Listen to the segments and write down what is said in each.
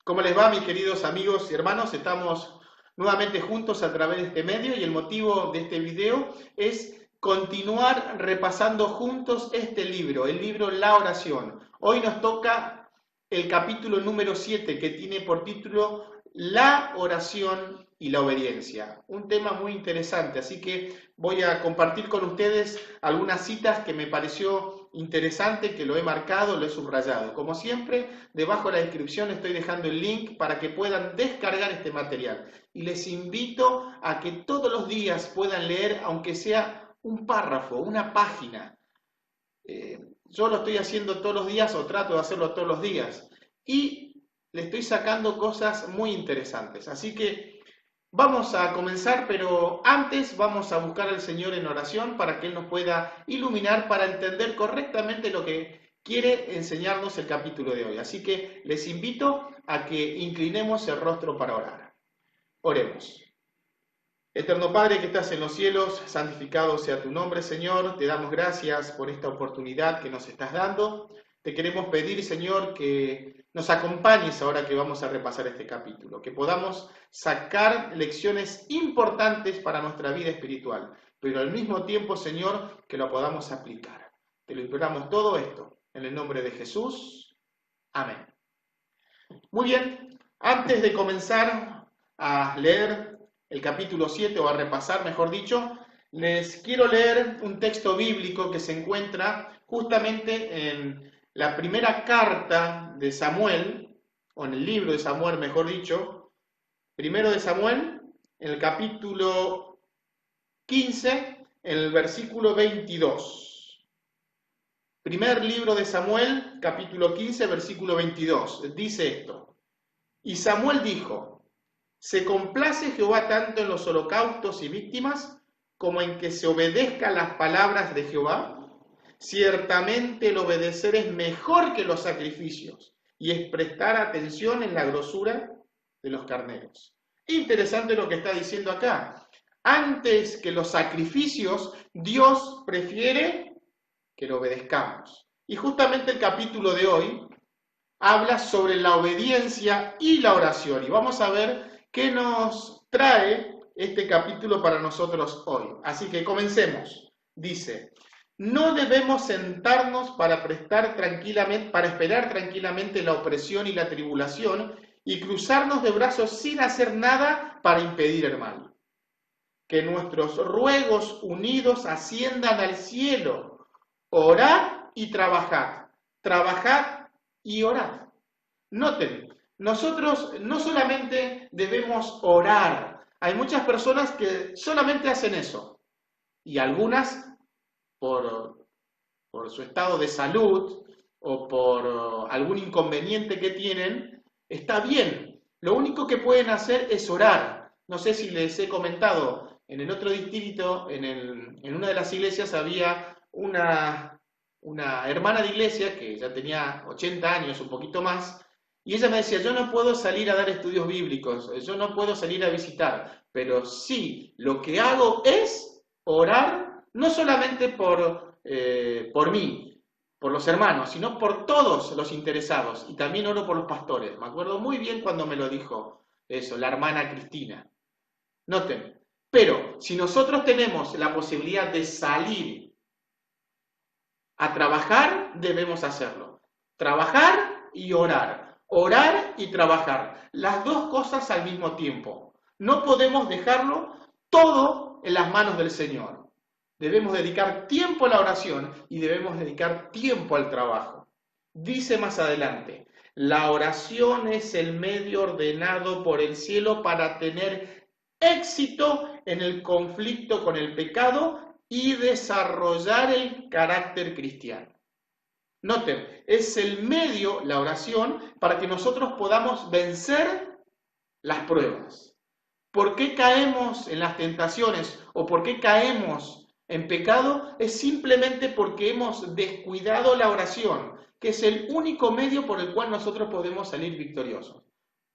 ¿Cómo les va, mis queridos amigos y hermanos? Estamos nuevamente juntos a través de este medio y el motivo de este video es continuar repasando juntos este libro, el libro La Oración. Hoy nos toca el capítulo número 7 que tiene por título La oración y la obediencia. Un tema muy interesante, así que voy a compartir con ustedes algunas citas que me pareció interesante, que lo he marcado, lo he subrayado. Como siempre, debajo de la descripción estoy dejando el link para que puedan descargar este material. Y les invito a que todos los días puedan leer, aunque sea un párrafo, una página. Yo lo estoy haciendo todos los días o trato de hacerlo todos los días. Y le estoy sacando cosas muy interesantes. Así que vamos a comenzar, pero antes vamos a buscar al Señor en oración para que Él nos pueda iluminar para entender correctamente lo que quiere enseñarnos el capítulo de hoy. Así que les invito a que inclinemos el rostro para orar. Oremos. Eterno Padre que estás en los cielos, santificado sea tu nombre, Señor. Te damos gracias por esta oportunidad que nos estás dando. Te queremos pedir, Señor, que nos acompañes ahora que vamos a repasar este capítulo, que podamos sacar lecciones importantes para nuestra vida espiritual, pero al mismo tiempo, Señor, que lo podamos aplicar. Te lo imploramos todo esto en el nombre de Jesús. Amén. Muy bien, antes de comenzar a leer el capítulo 7, o a repasar, mejor dicho, les quiero leer un texto bíblico que se encuentra justamente en la primera carta de Samuel, o en el libro de Samuel, mejor dicho, primero de Samuel, en el capítulo 15, en el versículo 22. Primer libro de Samuel, capítulo 15, versículo 22. Dice esto: Y Samuel dijo: ¿Se complace Jehová tanto en los holocaustos y víctimas, como en que se obedezcan las palabras de Jehová? Ciertamente el obedecer es mejor que los sacrificios, y es prestar atención en la grosura de los carneros. Interesante lo que está diciendo acá. Antes que los sacrificios, Dios prefiere que lo obedezcamos. Y justamente el capítulo de hoy habla sobre la obediencia y la oración. Y vamos a ver qué nos trae este capítulo para nosotros hoy. Así que comencemos. Dice: no debemos sentarnos para esperar tranquilamente la opresión y la tribulación y cruzarnos de brazos sin hacer nada para impedir el mal. Que nuestros ruegos unidos asciendan al cielo. Orad y trabajad. Trabajad y orad. Noten, nosotros no solamente debemos orar, hay muchas personas que solamente hacen eso, y algunas por su estado de salud o por algún inconveniente que tienen, está bien. Lo único que pueden hacer es orar. No sé si les he comentado, en el otro distrito, en una de las iglesias había una hermana de iglesia que ya tenía 80 años, un poquito más, y ella me decía: yo no puedo salir a dar estudios bíblicos, yo no puedo salir a visitar, pero sí, lo que hago es orar, no solamente por mí, por los hermanos, sino por todos los interesados, y también oro por los pastores. Me acuerdo muy bien cuando me lo dijo eso, la hermana Cristina. Noten, pero si nosotros tenemos la posibilidad de salir a trabajar, debemos hacerlo. Trabajar y orar. Orar y trabajar. Las dos cosas al mismo tiempo. No podemos dejarlo todo en las manos del Señor. Debemos dedicar tiempo a la oración y debemos dedicar tiempo al trabajo. Dice más adelante: la oración es el medio ordenado por el cielo para tener éxito en el conflicto con el pecado y desarrollar el carácter cristiano. Noten, es el medio, la oración, para que nosotros podamos vencer las pruebas. ¿Por qué caemos en las tentaciones o por qué caemos en pecado? Es simplemente porque hemos descuidado la oración, que es el único medio por el cual nosotros podemos salir victoriosos.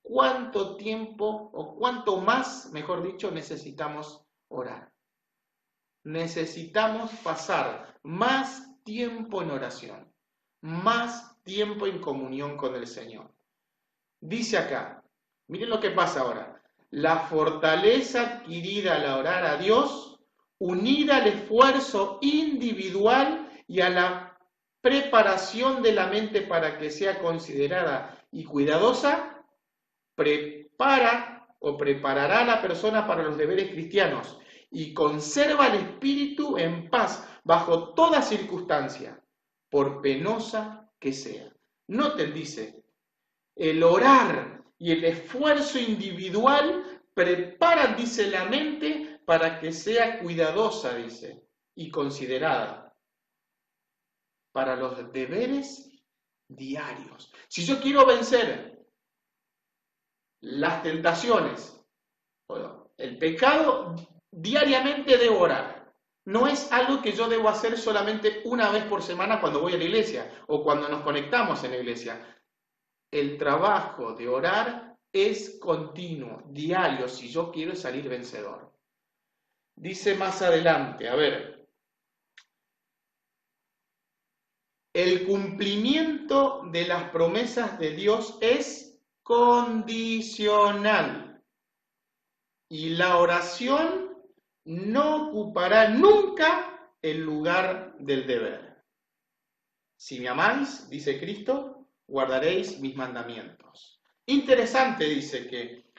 ¿Cuánto tiempo o cuánto más, mejor dicho, necesitamos orar? Necesitamos pasar más tiempo en oración, más tiempo en comunión con el Señor. Dice acá, miren lo que pasa ahora. La fortaleza adquirida al orar a Dios, unida al esfuerzo individual y a la preparación de la mente para que sea considerada y cuidadosa, prepara o preparará a la persona para los deberes cristianos y conserva el espíritu en paz bajo toda circunstancia, por penosa que sea. Noten, dice, el orar y el esfuerzo individual preparan, dice, la mente para que sea cuidadosa, dice, y considerada para los deberes diarios. Si yo quiero vencer las tentaciones, el pecado, diariamente debo orar. No es algo que yo debo hacer solamente una vez por semana cuando voy a la iglesia o cuando nos conectamos en la iglesia. El trabajo de orar es continuo, diario, si yo quiero salir vencedor. Dice más adelante, a ver, el cumplimiento de las promesas de Dios es condicional y la oración no ocupará nunca el lugar del deber. Si me amáis, dice Cristo, guardaréis mis mandamientos. Interesante, dice que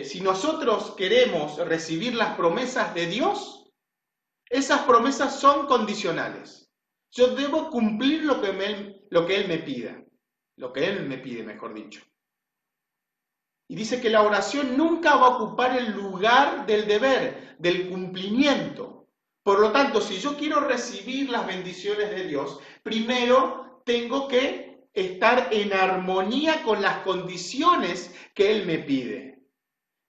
si nosotros queremos recibir las promesas de Dios, esas promesas son condicionales. Yo debo cumplir lo que Él me pida, lo que Él me pide, mejor dicho. Y dice que la oración nunca va a ocupar el lugar del deber, del cumplimiento. Por lo tanto, si yo quiero recibir las bendiciones de Dios, primero tengo que estar en armonía con las condiciones que Él me pide.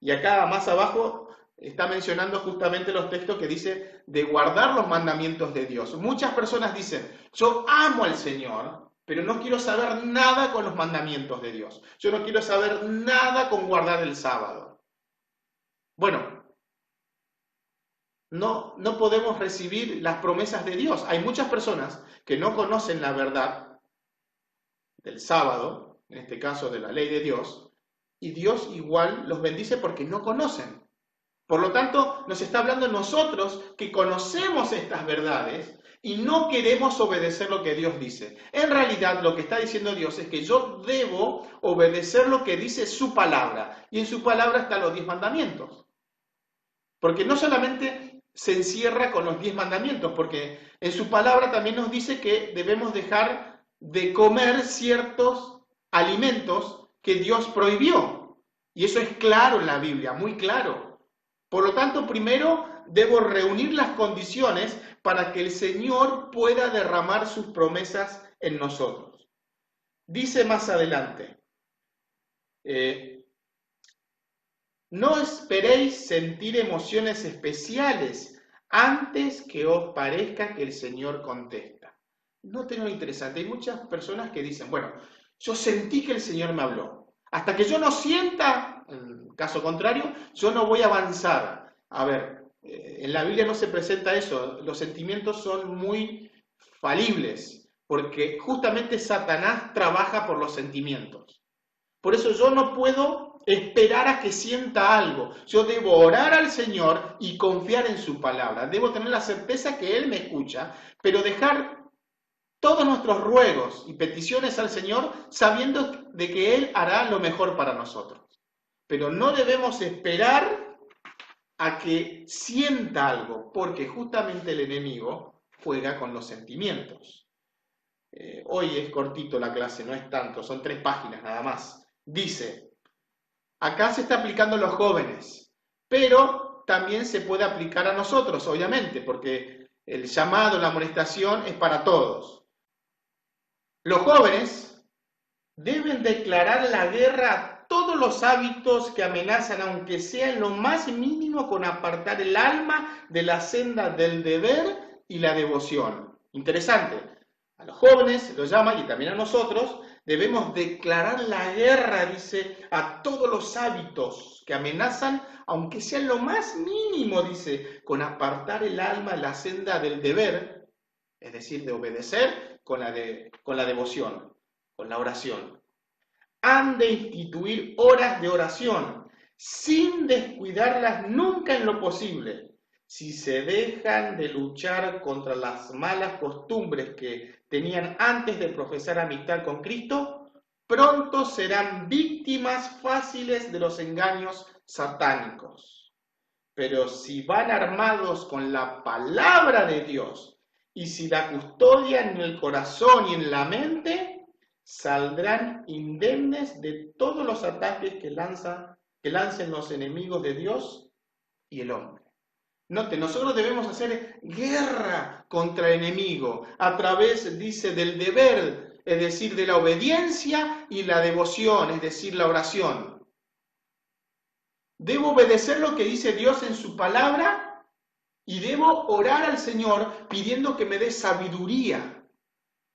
Y acá más abajo está mencionando justamente los textos que dice de guardar los mandamientos de Dios. Muchas personas dicen, yo amo al Señor, pero no quiero saber nada con los mandamientos de Dios. Yo no quiero saber nada con guardar el sábado. Bueno, no podemos recibir las promesas de Dios. Hay muchas personas que no conocen la verdad del sábado, en este caso de la ley de Dios, y Dios igual los bendice porque no conocen. Por lo tanto, nos está hablando nosotros que conocemos estas verdades y no queremos obedecer lo que Dios dice. En realidad, lo que está diciendo Dios es que yo debo obedecer lo que dice su palabra. Y en su palabra están los 10 mandamientos. Porque no solamente se encierra con los 10 mandamientos, porque en su palabra también nos dice que debemos dejar de comer ciertos alimentos que Dios prohibió. Y eso es claro en la Biblia, muy claro. Por lo tanto, primero debo reunir las condiciones para que el Señor pueda derramar sus promesas en nosotros. Dice más adelante, no esperéis sentir emociones especiales antes que os parezca que el Señor contesta. Noten lo interesante, hay muchas personas que dicen, bueno, yo sentí que el Señor me habló. Hasta que yo no sienta, en caso contrario, yo no voy a avanzar. A ver, en la Biblia no se presenta eso, los sentimientos son muy falibles, porque justamente Satanás trabaja por los sentimientos. Por eso yo no puedo esperar a que sienta algo. Yo debo orar al Señor y confiar en su palabra. Debo tener la certeza que Él me escucha, pero dejar todos nuestros ruegos y peticiones al Señor sabiendo de que Él hará lo mejor para nosotros. Pero no debemos esperar a que sienta algo, porque justamente el enemigo juega con los sentimientos. Hoy es cortito la clase, no es tanto, son 3 páginas nada más. Dice, acá se está aplicando a los jóvenes, pero también se puede aplicar a nosotros, obviamente, porque el llamado, la amonestación es para todos. Los jóvenes deben declarar la guerra a todos los hábitos que amenazan, aunque sea en lo más mínimo, con apartar el alma de la senda del deber y la devoción. Interesante. A los jóvenes los llama, y también a nosotros, debemos declarar la guerra, dice, a todos los hábitos que amenazan, aunque sea en lo más mínimo, dice, con apartar el alma de la senda del deber, es decir, de obedecer, con la devoción, con la oración. han de instituir horas de oración, sin descuidarlas nunca en lo posible. Si se dejan de luchar contra las malas costumbres que tenían antes de profesar amistad con Cristo, pronto serán víctimas fáciles de los engaños satánicos. Pero si van armados con la palabra de Dios y si la custodian en el corazón y en la mente, saldrán indemnes de todos los ataques que lancen los enemigos de Dios y el hombre. Note, nosotros debemos hacer guerra contra el enemigo a través, dice, del deber, es decir, de la obediencia y la devoción, es decir, la oración. Debo obedecer lo que dice Dios en su palabra y debo orar al Señor pidiendo que me dé sabiduría.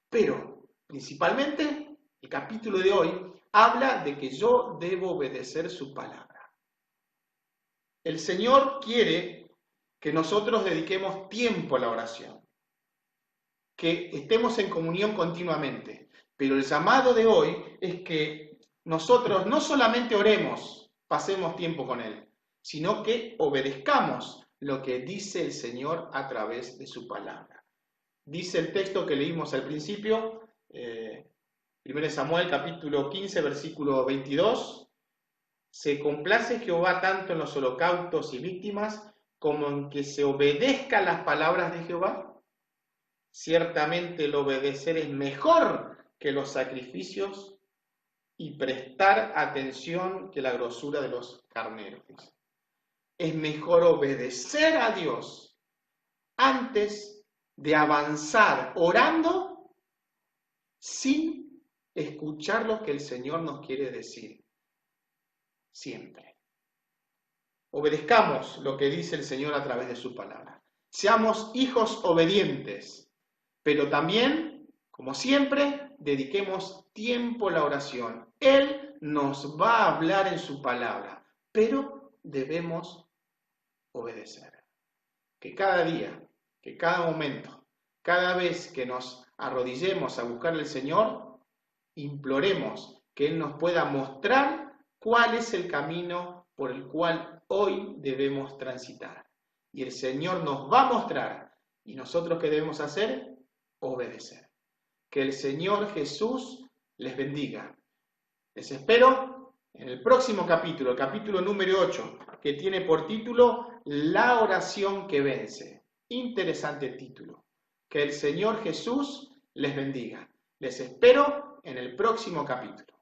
Pero, principalmente, el capítulo de hoy habla de que yo debo obedecer su palabra. El Señor quiere que nosotros dediquemos tiempo a la oración, que estemos en comunión continuamente. Pero el llamado de hoy es que nosotros no solamente oremos, pasemos tiempo con Él, sino que obedezcamos lo que dice el Señor a través de su palabra. Dice el texto que leímos al principio, 1 Samuel capítulo 15, versículo 22, se complace Jehová tanto en los holocaustos y víctimas como en que se obedezcan las palabras de Jehová. Ciertamente el obedecer es mejor que los sacrificios y prestar atención que la grosura de los carneros. Es mejor obedecer a Dios antes de avanzar orando sin escuchar lo que el Señor nos quiere decir. Siempre. Obedezcamos lo que dice el Señor a través de su palabra. Seamos hijos obedientes, pero también, como siempre, dediquemos tiempo a la oración. Él nos va a hablar en su palabra, pero debemos obedecer. Que cada día, que cada momento, cada vez que nos arrodillemos a buscarle al Señor, imploremos que Él nos pueda mostrar cuál es el camino por el cual hoy debemos transitar. Y el Señor nos va a mostrar. ¿Y nosotros qué debemos hacer? Obedecer. Que el Señor Jesús les bendiga. Les espero en el próximo capítulo, el capítulo número 8, que tiene por título La oración que vence. Interesante título. Que el Señor Jesús les bendiga. Les espero en el próximo capítulo.